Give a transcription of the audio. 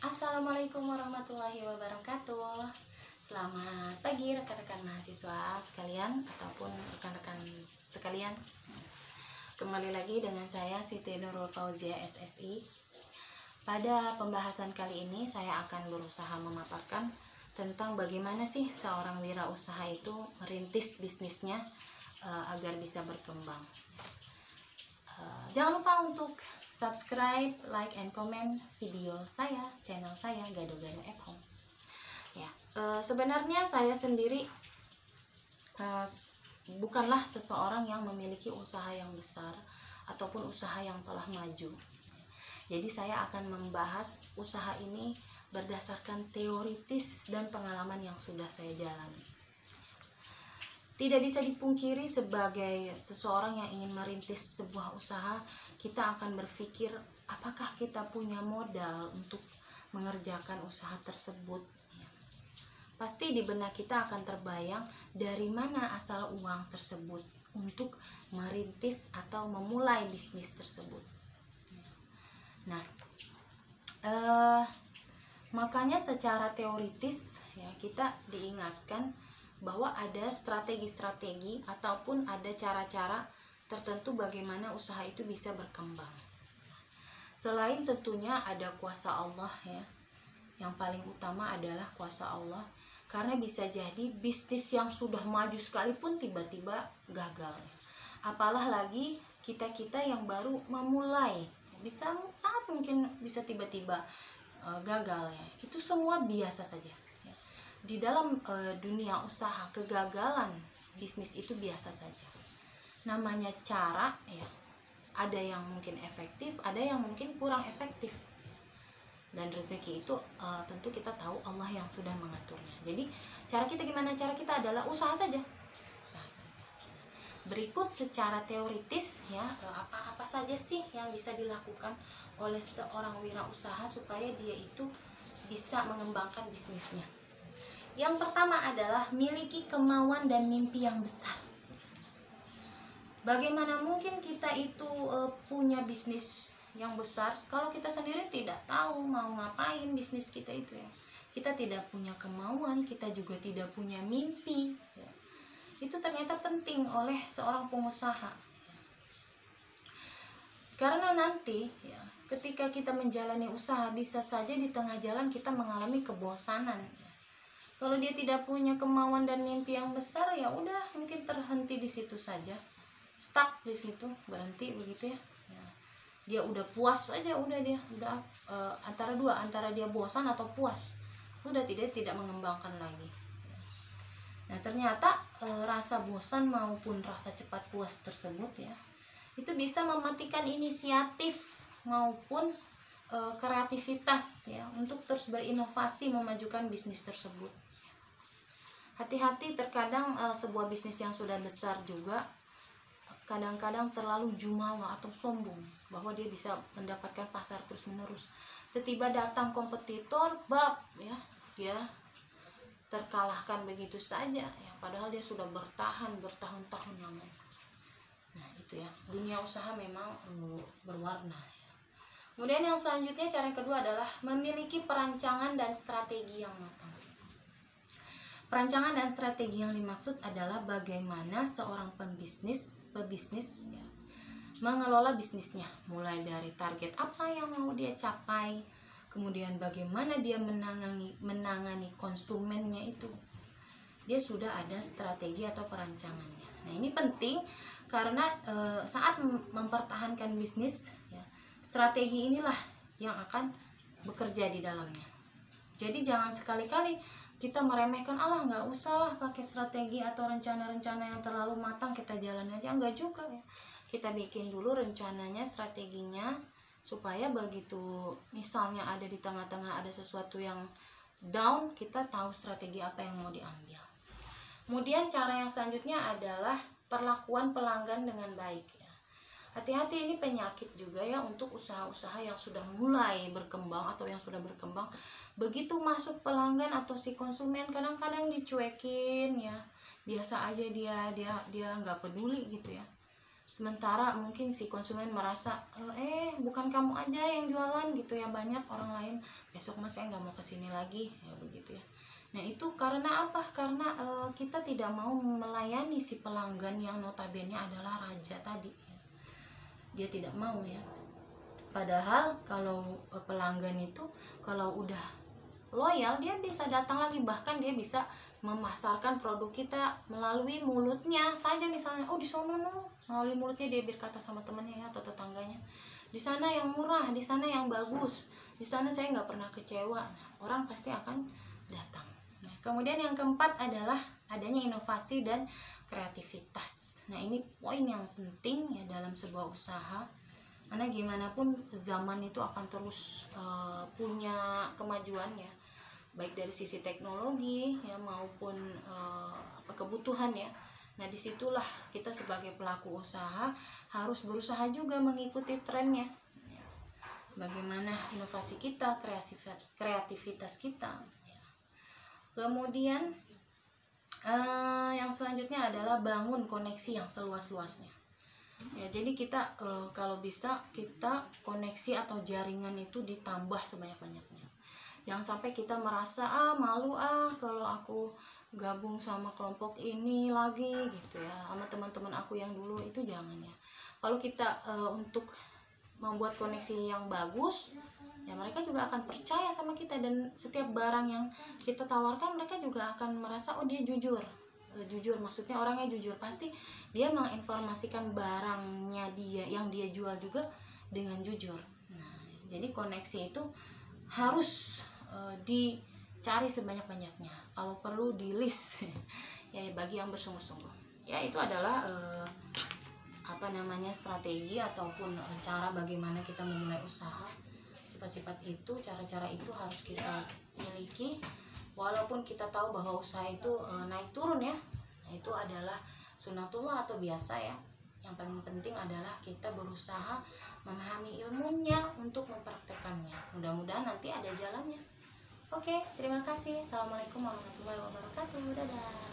Assalamualaikum warahmatullahi wabarakatuh. Selamat pagi rekan-rekan mahasiswa sekalian ataupun rekan-rekan sekalian. Kembali lagi dengan saya Siti Nurul Fauzia SSI. Pada pembahasan kali ini saya akan berusaha memaparkan tentang bagaimana sih seorang wirausaha itu merintis bisnisnya agar bisa berkembang. Jangan lupa untuk subscribe, like, and comment video saya, channel saya Gado-Gado at Home. Ya, sebenarnya saya sendiri bukanlah seseorang yang memiliki usaha yang besar ataupun usaha yang telah maju. Jadi saya akan membahas usaha ini berdasarkan teoritis dan pengalaman yang sudah saya jalani. Tidak bisa dipungkiri sebagai seseorang yang ingin merintis sebuah usaha, kita akan berpikir apakah kita punya modal untuk mengerjakan usaha tersebut. Pasti di benak kita akan terbayang dari mana asal uang tersebut untuk merintis atau memulai bisnis tersebut. Nah, makanya secara teoritis ya kita diingatkan bahwa ada strategi-strategi ataupun ada cara-cara tertentu bagaimana usaha itu bisa berkembang. Selain tentunya ada kuasa Allah ya. Yang paling utama adalah kuasa Allah, karena bisa jadi bisnis yang sudah maju sekalipun tiba-tiba gagal. Apalah lagi kita-kita yang baru memulai, bisa sangat mungkin bisa tiba-tiba gagal ya. Itu semua biasa saja. Di dalam dunia usaha, kegagalan bisnis itu biasa saja. Namanya cara ya, ada yang mungkin efektif, ada yang mungkin kurang efektif. Dan rezeki itu tentu kita tahu Allah yang sudah mengaturnya. Jadi cara kita gimana? Cara kita adalah usaha saja. Usaha saja. Berikut secara teoritis ya, apa saja sih yang bisa dilakukan oleh seorang wirausaha supaya dia itu bisa mengembangkan bisnisnya. Yang pertama adalah miliki kemauan dan mimpi yang besar. Bagaimana mungkin kita itu punya bisnis yang besar kalau kita sendiri tidak tahu mau ngapain bisnis kita itu ya. Kita tidak punya kemauan, kita juga tidak punya mimpi ya. Itu ternyata penting oleh seorang pengusaha. Karena nanti ya, ketika kita menjalani usaha bisa saja di tengah jalan kita mengalami kebosanan ya. Kalau dia tidak punya kemauan dan mimpi yang besar, ya udah mungkin terhenti di situ saja, stuck di situ, berhenti begitu ya. Dia udah puas aja, udah dia udah antara dua, antara dia bosan atau puas, udah tidak mengembangkan lagi. Nah ternyata rasa bosan maupun rasa cepat puas tersebut ya, itu bisa mematikan inisiatif maupun kreativitas ya untuk terus berinovasi memajukan bisnis tersebut. Hati-hati, terkadang sebuah bisnis yang sudah besar juga kadang-kadang terlalu jumawa atau sombong bahwa dia bisa mendapatkan pasar terus-menerus. Tiba-tiba datang kompetitor, ya dia terkalahkan begitu saja ya, padahal dia sudah bertahan bertahun-tahun lamanya. Nah itu ya, dunia usaha memang berwarna ya. Kemudian yang selanjutnya, cara yang kedua adalah memiliki perancangan dan strategi yang matang. Perancangan dan strategi yang dimaksud adalah bagaimana seorang pebisnis ya, mengelola bisnisnya, mulai dari target apa yang mau dia capai, kemudian bagaimana dia menangani konsumennya itu. Dia sudah ada strategi atau perancangannya. Nah ini penting karena saat mempertahankan bisnis ya, strategi inilah yang akan bekerja di dalamnya. Jadi jangan sekali-kali kita meremehkan, Allah nggak usah lah pakai strategi atau rencana-rencana yang terlalu matang, kita jalan aja. Enggak juga ya, kita bikin dulu rencananya, strateginya, supaya begitu misalnya ada di tengah-tengah ada sesuatu yang down, kita tahu strategi apa yang mau diambil. Kemudian cara yang selanjutnya adalah perlakuan pelanggan dengan baik ya. Hati-hati, ini penyakit juga ya untuk usaha-usaha yang sudah mulai berkembang atau yang sudah berkembang. Begitu masuk pelanggan atau si konsumen kadang-kadang dicuekin ya, biasa aja, dia nggak peduli gitu ya. Sementara mungkin si konsumen merasa bukan kamu aja yang jualan gitu ya, banyak orang lain, besok mas saya nggak mau kesini lagi ya, begitu ya. Nah itu karena apa? Karena kita tidak mau melayani si pelanggan yang notabene adalah raja tadi ya. Dia tidak mau ya. Padahal kalau pelanggan itu kalau udah loyal, dia bisa datang lagi, bahkan dia bisa memasarkan produk kita melalui mulutnya saja. Misalnya di sono melalui mulutnya dia berkata sama temannya ya, atau tetangganya, di sana yang murah, di sana yang bagus, di sana saya nggak pernah kecewa. Nah, orang pasti akan datang. Nah, kemudian yang keempat adalah adanya inovasi dan kreativitas. Nah ini poin yang penting ya dalam sebuah usaha, karena gimana pun zaman itu akan terus punya kemajuan ya, baik dari sisi teknologi ya maupun kebutuhan ya. Nah disitulah kita sebagai pelaku usaha harus berusaha juga mengikuti trennya, bagaimana inovasi kita, kreativitas kita ya. Kemudian yang selanjutnya adalah bangun koneksi yang seluas-luasnya ya. Jadi kita kalau bisa kita koneksi atau jaringan itu ditambah sebanyak-banyaknya. Jangan sampai kita merasa malu kalau aku gabung sama kelompok ini lagi gitu ya, sama teman-teman aku yang dulu itu, jangan ya. Kalau kita untuk membuat koneksi yang bagus ya, mereka juga akan percaya sama kita, dan setiap barang yang kita tawarkan mereka juga akan merasa dia jujur. Jujur maksudnya orangnya jujur, pasti dia menginformasikan barangnya dia yang dia jual juga dengan jujur. Nah jadi koneksi itu harus dicari sebanyak-banyaknya, kalau perlu di list ya, bagi yang bersungguh-sungguh ya. Itu adalah strategi ataupun cara bagaimana kita memulai usaha. Sifat-sifat itu, cara-cara itu harus kita miliki, walaupun kita tahu bahwa usaha itu naik turun ya. Nah itu adalah sunatullah atau biasa ya. Yang paling penting adalah kita berusaha memahami ilmunya untuk mempraktekannya. Mudah-mudahan nanti ada jalannya. Oke, terima kasih. Assalamualaikum warahmatullahi wabarakatuh. Dadah.